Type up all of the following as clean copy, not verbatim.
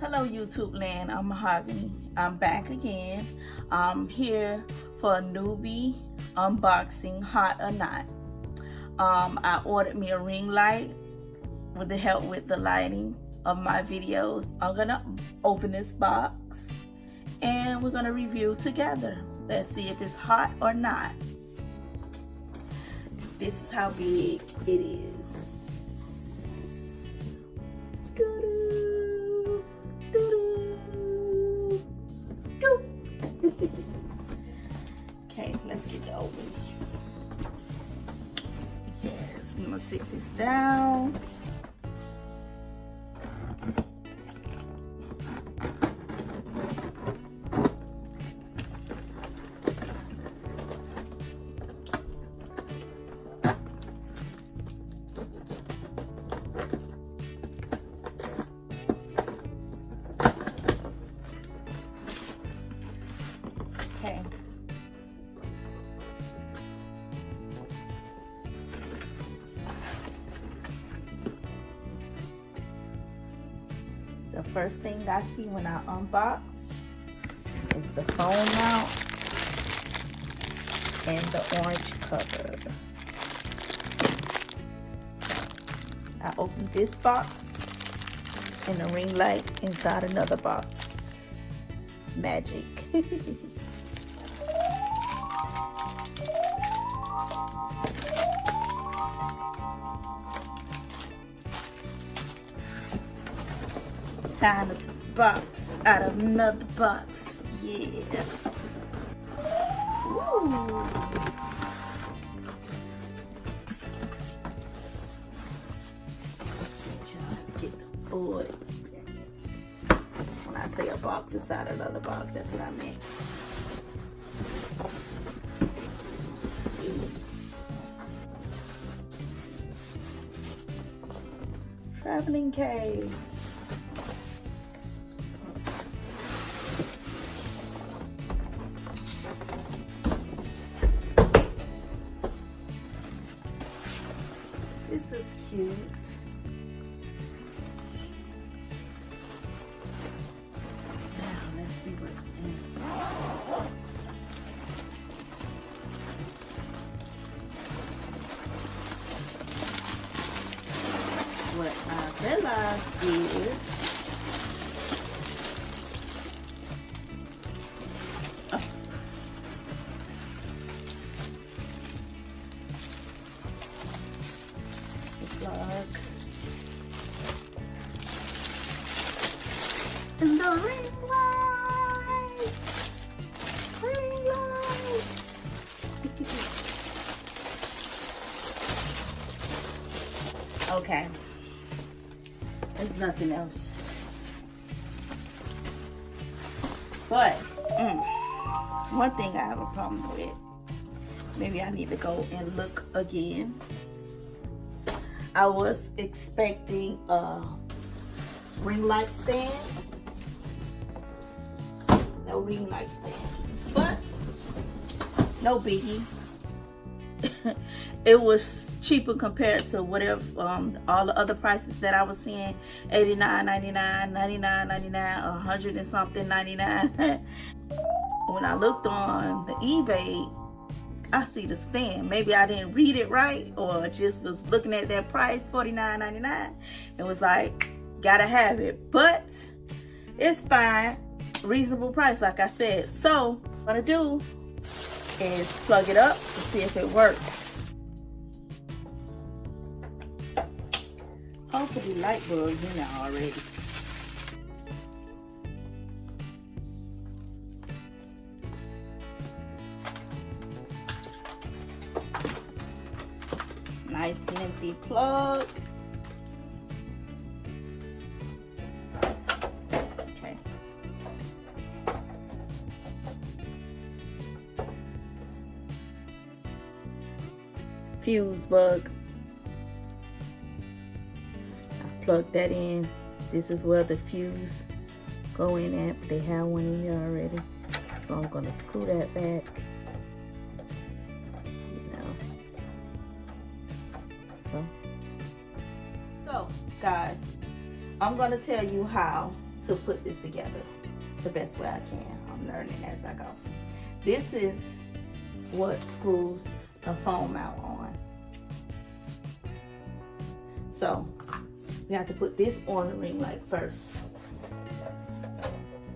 Hello YouTube land, I'm Mahogany. I'm back again. I'm here for a Nubi unboxing, hot or not. I ordered me a ring light with the help with the lighting of my videos. I'm gonna open this box and we're gonna review together. Let's see if it's hot or not. This is how big it is. Okay, let's get it open. Yes, I'm gonna sit this down. Okay. The first thing I see when I unbox is the phone mount and the orange cover. I opened this box and the ring light inside another box. Magic. Time to box out of another box. Yeah. Ooh. Get the full experience. When I say a box inside another box, that's what I meant. Traveling case. This is cute. Now let's see what's in it. What I realized is plug and the ring lights. Ring lights. Okay, there's nothing else. But one thing I have a problem with. Maybe I need to go and look again. I was expecting a ring light stand. No ring light stand. But no biggie. It was cheaper compared to whatever all the other prices that I was seeing. $89.99, $99.99, 100 and something 99. When I looked on the eBay, I see the stand. Maybe I didn't read it right or just was looking at that price, $49.99, and was like, gotta have it. But it's fine, reasonable price, like I said. So what I'm gonna do is plug it up to see if it works. Hopefully light bulbs in there already. Nice lengthy plug. Okay. Fuse bug. I plugged that in. This is where the fuse go in at, but they have one in here already. So I'm gonna screw that back. So guys, I'm gonna tell you how to put this together the best way I can. I'm learning as I go. This is what screws the foam mount on. So we have to put this on the ring light first,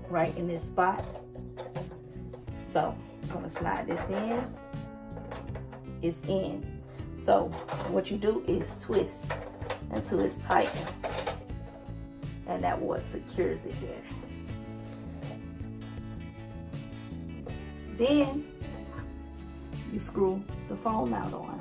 right in this spot. So I'm gonna slide this in. It's in. So what you do is twist until it's tight, and that what secures it there. Then you screw the foam mount on.